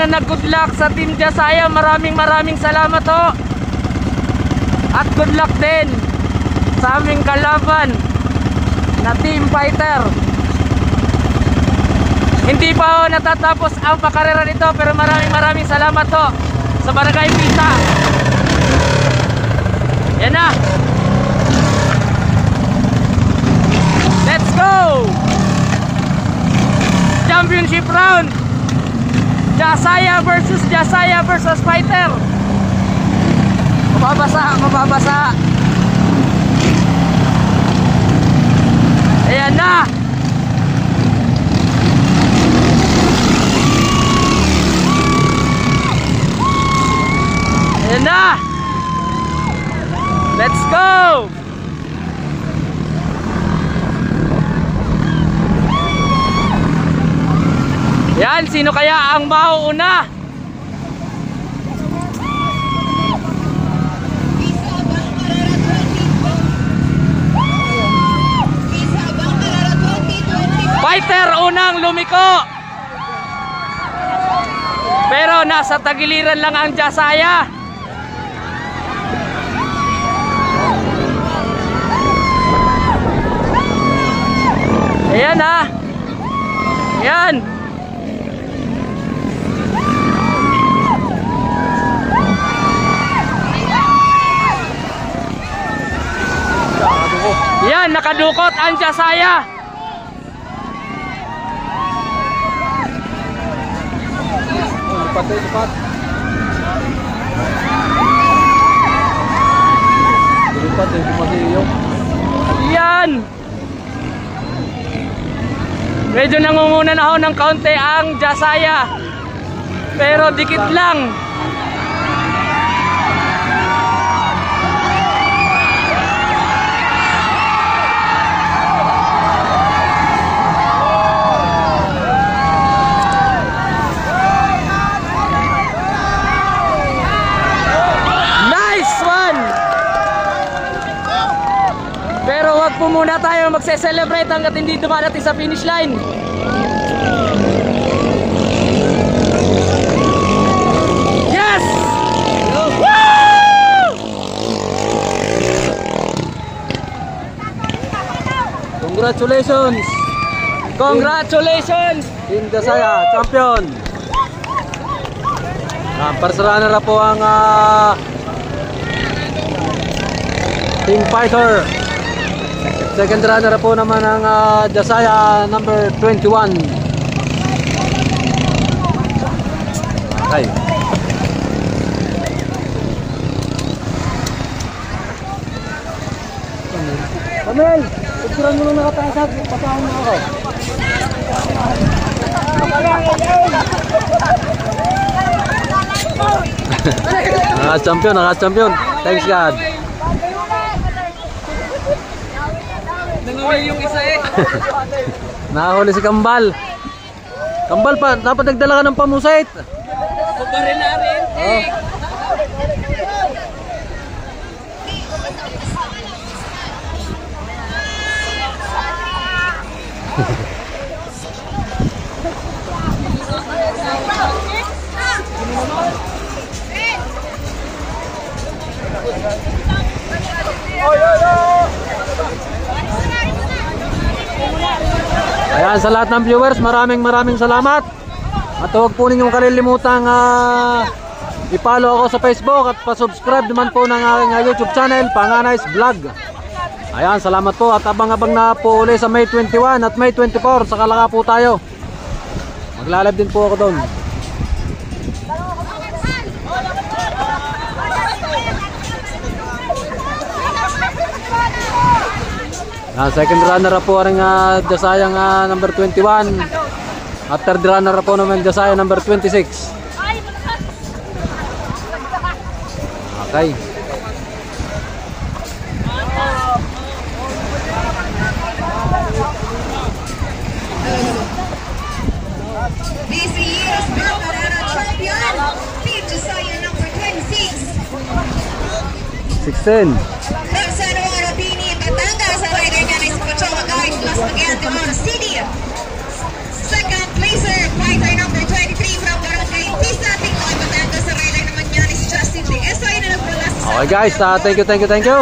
na nag-good luck sa Team Jasaya. Maraming salamat ho. At good luck din sa aming kalaban na Team Fighter. Hindi pa ho natatapos ang pakarera nito, pero maraming salamat ho sa Barangay Pisa. Yan na. Let's go! Championship round. Jasaya versus Fighter. Mababasa. Ayan na. Ayan na. Let's go. Yan, sino kaya ang mauuna? Fighter unang lumiko. Pero nasa tagiliran lang ang Jasaya. Ayan ha. Ayan. Yan, nakadukot ang Jasaya. Lipat. Yan. Medyo nangunguna na ho ng kaunti ang Jasaya. Pero dikit lang. Wag po muna tayo magse-celebrate hanggat hindi dumadating sa finish line. Yes! Woo! Congratulations! Congratulations! Team Jasaya, champion! First runner na po ang Team Fighter. Second runner po naman ang Jasaya number 21. Okay. Kamel, pagkuran mo lang nakatasag, pasahan mo ako. Naka-champion. Thanks God. Nanguwi yung isa eh. Nakahuli si Kambal. Kambal pa, dapat nagdala ka ng pamusit. Kubarin na rin. Oh. Ayan, sa lahat ng viewers, maraming salamat. At huwag po ninyong kalilimutang i-follow ako sa Facebook at pa-subscribe naman po ng aking YouTube channel, Panganay's Vlog. Ayan, salamat po at abang-abang na po uli sa May 21 at May 24. Sa Kalaka po tayo. Maglalab din po ako doon. Second runner po rin Jasaya number 21. At third runner po naman Jasaya number 26. Okay. This year's Barbarana champion, Team Jasaya number 26. 16. Second placer, fighter number 23 from Barangay Pisa. Okay guys, thank you.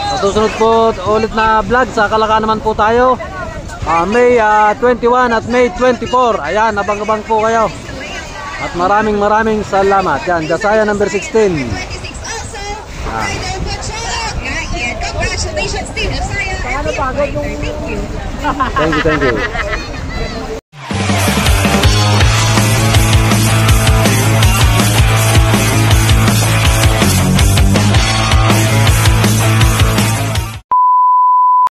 Sa susunod po ulit na vlog sa Kalaka naman po tayo. May 21 at May 24. Ayan, abang-abang po kayo. At maraming salamat. Yan, Dasaya number 16. 26 also. Idol Pacholo. Congratulations, Team Josiah. Paano pagod yung... Thank you. Thank you.